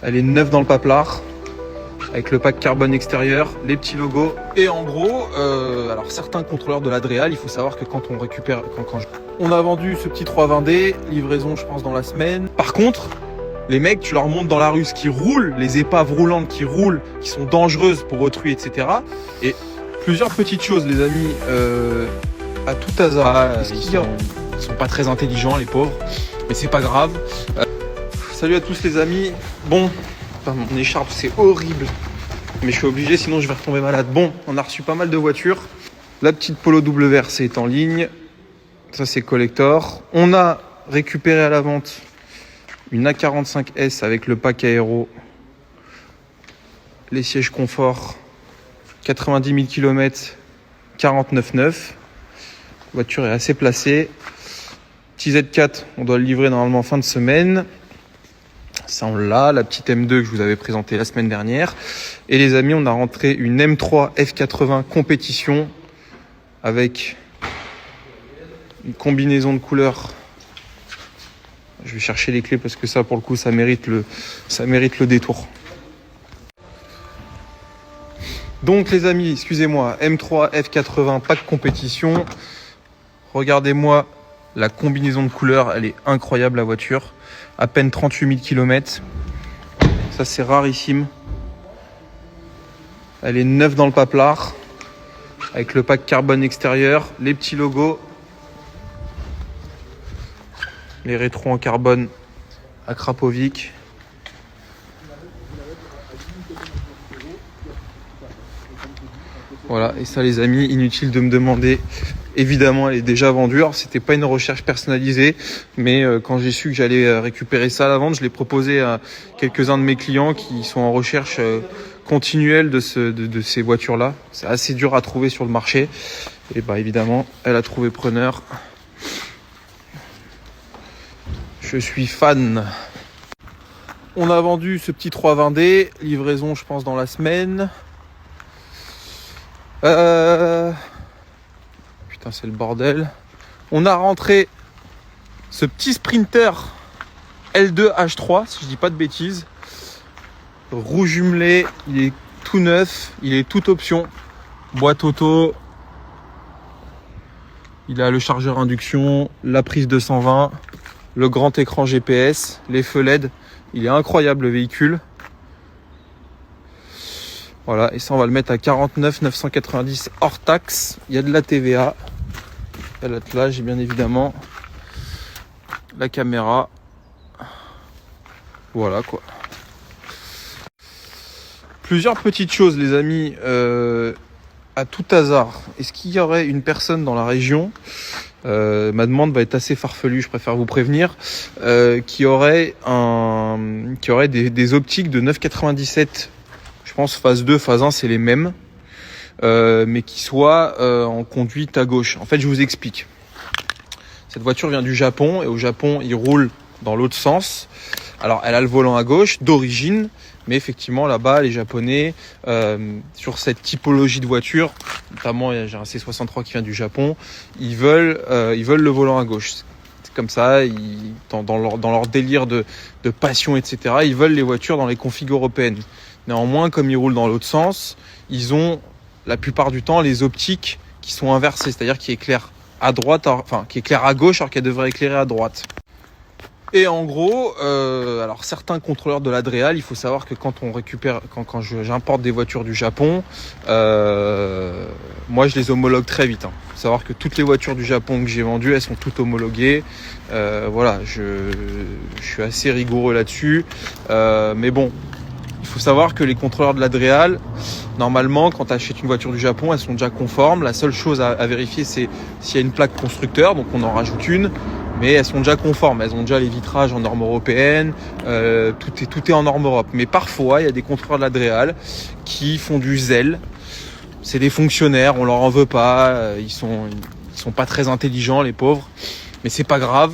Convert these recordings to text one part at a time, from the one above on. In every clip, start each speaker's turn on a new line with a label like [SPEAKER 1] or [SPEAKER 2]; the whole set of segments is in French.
[SPEAKER 1] Elle est neuve dans le paplard, avec le pack carbone extérieur, les petits logos. Et en gros, alors certains contrôleurs de l'Adréal, il faut savoir que quand on récupère, on a vendu ce petit 320D, livraison je pense dans la semaine. Par contre, les mecs, tu leur montres dans la rue ce qui roule, les épaves roulantes qui roulent, qui sont dangereuses pour autrui, etc. Et plusieurs petites choses, les amis, à tout hasard. Ils sont pas très intelligents, les pauvres, mais c'est pas grave. Salut à tous les amis. Bon, mon écharpe c'est horrible, mais je suis obligé sinon je vais retomber malade. Bon, on a reçu pas mal de voitures. La petite Polo WRC est en ligne. Ça c'est collector. On a récupéré à la vente une A45S avec le pack aéro, les sièges confort, 90 000 km, 49,9. La voiture est assez placée. Petit Z4, on doit le livrer normalement fin de semaine. Ça on l'a, la petite M2 que je vous avais présentée la semaine dernière. Et les amis, on a rentré une M3 F80 compétition avec une combinaison de couleurs. Je vais chercher les clés parce que ça pour le coup ça mérite le détour. Donc les amis, excusez-moi, M3 F80 pack compétition. Regardez-moi la combinaison de couleurs, elle est incroyable la voiture. À peine 38 000 km. Ça c'est rarissime. Elle est neuve dans le paplard, avec le pack carbone extérieur, les petits logos, les rétros en carbone à Krapovic. Voilà, et ça les amis, inutile de me demander. Évidemment, elle est déjà vendue. Alors, c'était pas une recherche personnalisée, mais quand j'ai su que j'allais récupérer ça à la vente, je l'ai proposé à quelques-uns de mes clients qui sont en recherche continuelle de ces voitures-là. C'est assez dur à trouver sur le marché. Et bah évidemment, elle a trouvé preneur. Je suis fan. On a vendu ce petit 320D, livraison je pense dans la semaine. Putain, c'est le bordel. On a rentré ce petit Sprinter L2 H3, si je dis pas de bêtises. Roue jumelée, il est tout neuf, il est toute option. Boîte auto. Il a le chargeur induction, la prise 220, le grand écran GPS, les feux LED. Il est incroyable le véhicule. Voilà, et ça on va le mettre à 49 990 hors taxe. Il y a de la TVA, il y a l'attelage et bien évidemment la caméra. Voilà quoi. Plusieurs petites choses les amis, à tout hasard. Est-ce qu'il y aurait une personne dans la région, ma demande va être assez farfelue, je préfère vous prévenir, qui aurait des optiques de 9,97. Je pense phase 2, phase 1, c'est les mêmes, mais qui soient en conduite à gauche. En fait, je vous explique. Cette voiture vient du Japon, et au Japon, il roule dans l'autre sens. Alors, elle a le volant à gauche, d'origine, mais effectivement, là-bas, les Japonais, sur cette typologie de voiture, notamment, j'ai un C63 qui vient du Japon, ils veulent le volant à gauche. C'est comme ça, dans leur délire de passion, etc., ils veulent les voitures dans les configs européennes. Néanmoins, comme ils roulent dans l'autre sens, ils ont la plupart du temps les optiques qui sont inversées, c'est-à-dire qui éclairent à droite, qui éclairent à gauche alors qu'elles devraient éclairer à droite. Et en gros, alors certains contrôleurs de l'Adréal, il faut savoir que quand j'importe des voitures du Japon, moi je les homologue très vite. Il faut savoir que toutes les voitures du Japon que j'ai vendues, elles sont toutes homologuées. Voilà, je suis assez rigoureux là-dessus. Mais bon, il faut savoir que les contrôleurs de l'Adréal, normalement, quand tu achètes une voiture du Japon, elles sont déjà conformes. La seule chose à vérifier, c'est s'il y a une plaque constructeur, donc on en rajoute une. Mais elles sont déjà conformes, elles ont déjà les vitrages en norme européenne, tout est en norme Europe. Mais parfois, il y a des contrôleurs de l'Adréal qui font du zèle. C'est des fonctionnaires, on leur en veut pas, ils sont pas très intelligents, les pauvres. Mais c'est pas grave.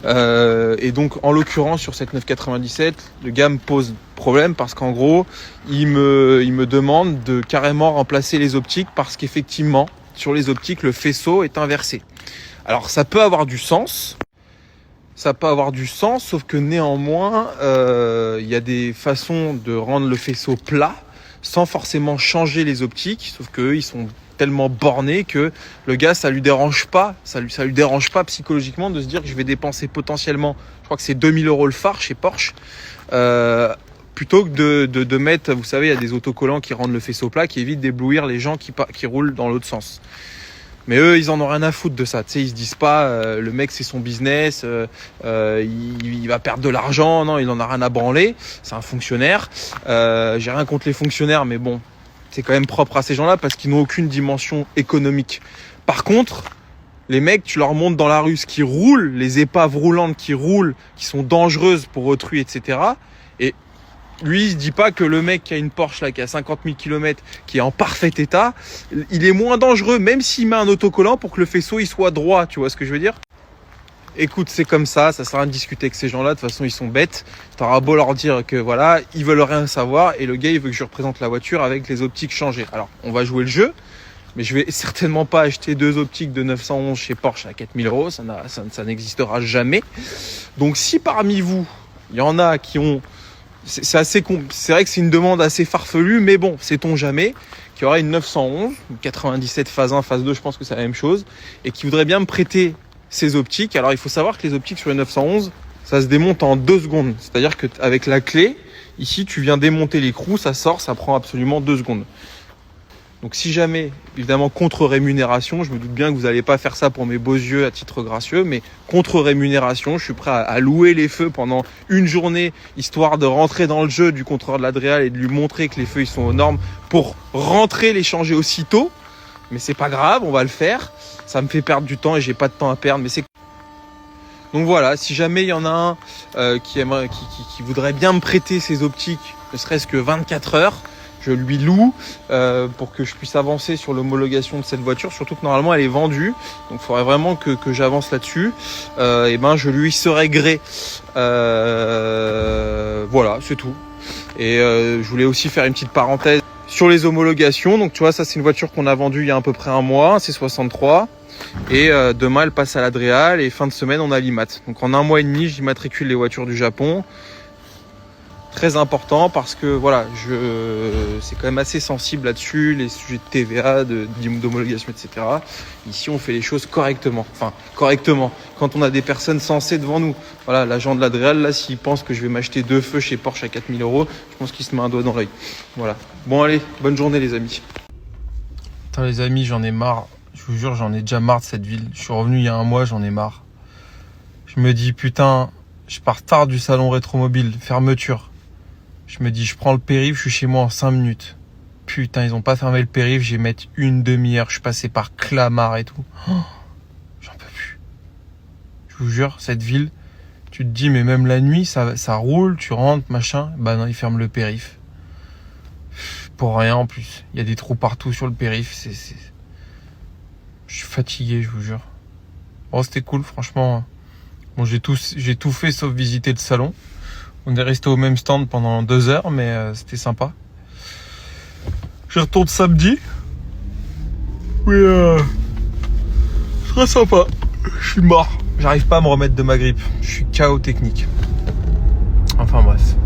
[SPEAKER 1] Et donc, en l'occurrence, sur cette 997, le gars me pose problème parce qu'en gros, il me demande de carrément remplacer les optiques parce qu'effectivement, sur les optiques, le faisceau est inversé. Alors, ça peut avoir du sens. ça peut avoir du sens, sauf que néanmoins, y a des façons de rendre le faisceau plat sans forcément changer les optiques, sauf qu'eux, ils sont tellement bornés que le gars, ça lui dérange pas psychologiquement de se dire que je vais dépenser potentiellement, je crois que c'est 2000 € le phare chez Porsche, plutôt que de mettre, vous savez, il y a des autocollants qui rendent le faisceau plat, qui évitent d'éblouir les gens qui roulent dans l'autre sens. Mais eux, ils en ont rien à foutre de ça. Tu sais, ils se disent pas, le mec, c'est son business, il va perdre de l'argent. Non, il en a rien à branler. C'est un fonctionnaire. J'ai rien contre les fonctionnaires, mais bon, c'est quand même propre à ces gens-là parce qu'ils n'ont aucune dimension économique. Par contre, les mecs, tu leur montres dans la rue ce qui roule, les épaves roulantes qui roulent, qui sont dangereuses pour autrui, etc. Et lui, il se dit pas que le mec qui a une Porsche là, qui a 50 000 km, qui est en parfait état, il est moins dangereux, même s'il met un autocollant pour que le faisceau il soit droit. Tu vois ce que je veux dire? Écoute, c'est comme ça sert à rien de discuter avec ces gens-là. De toute façon, ils sont bêtes. T'auras beau leur dire que voilà, ils veulent rien savoir, et le gars, il veut que je représente la voiture avec les optiques changées. Alors, on va jouer le jeu, mais je vais certainement pas acheter 2 optiques de 911 chez Porsche à 4 000 €. Ça n'existera jamais. Donc, si parmi vous, il y en a qui ont c'est vrai que c'est une demande assez farfelue, mais bon, sait-on jamais, qu'il y aura une 911, une 97 phase 1, phase 2, je pense que c'est la même chose, et qui voudrait bien me prêter ces optiques. Alors il faut savoir que les optiques sur les 911, ça se démonte en 2 secondes. C'est-à-dire qu'avec la clé, ici tu viens démonter l'écrou, ça sort, ça prend absolument 2 secondes. Donc si jamais, évidemment, contre rémunération, je me doute bien que vous n'allez pas faire ça pour mes beaux yeux à titre gracieux, mais contre rémunération, je suis prêt à louer les feux pendant une journée, histoire de rentrer dans le jeu du contrôleur de l'Adréal et de lui montrer que les feux ils sont aux normes pour rentrer, les changer aussitôt. Mais c'est pas grave, on va le faire. Ça me fait perdre du temps et j'ai pas de temps à perdre, mais c'est... Donc voilà, si jamais il y en a un qui voudrait bien me prêter ses optiques, ne serait-ce que 24 heures, je lui loue pour que je puisse avancer sur l'homologation de cette voiture, surtout que normalement elle est vendue, donc il faudrait vraiment que j'avance là-dessus. Et ben je lui serai gré. Voilà, c'est tout. Et je voulais aussi faire une petite parenthèse sur les homologations. Donc tu vois, ça c'est une voiture qu'on a vendue il y a à peu près un mois, c'est 63. Et demain elle passe à l'Adréal et fin de semaine on a l'IMAT. Donc en un mois et demi j'immatricule les voitures du Japon. Très important parce que voilà, c'est quand même assez sensible là-dessus, les sujets de TVA, d'homologation, etc. Ici, on fait les choses correctement. Enfin, correctement. Quand on a des personnes sensées devant nous. Voilà, l'agent de l'Adréal, là, s'il pense que je vais m'acheter 2 feux chez Porsche à 4 000 €, je pense qu'il se met un doigt dans l'œil. Voilà. Bon, allez, bonne journée, les amis. Putain, les amis, j'en ai marre. Je vous jure, j'en ai déjà marre de cette ville. Je suis revenu il y a un mois, j'en ai marre. Je me dis, putain, je pars tard du salon Rétromobile, fermeture. Je me dis, je prends le périph', je suis chez moi en 5 minutes. Putain, ils ont pas fermé le périph', je vais mettre une demi-heure. Je suis passé par Clamart et tout. Oh, j'en peux plus. Je vous jure, cette ville, tu te dis, mais même la nuit, ça roule, tu rentres, machin. Bah non, ils ferment le périph'. Pour rien en plus. Il y a des trous partout sur le périph'. Je suis fatigué, je vous jure. Bon, c'était cool, franchement. Bon, j'ai tout fait sauf visiter le salon. On est resté au même stand pendant 2 heures, mais c'était sympa. Je retourne samedi. Mais ce sera sympa. Je suis mort. J'arrive pas à me remettre de ma grippe. Je suis KO technique. Enfin bref.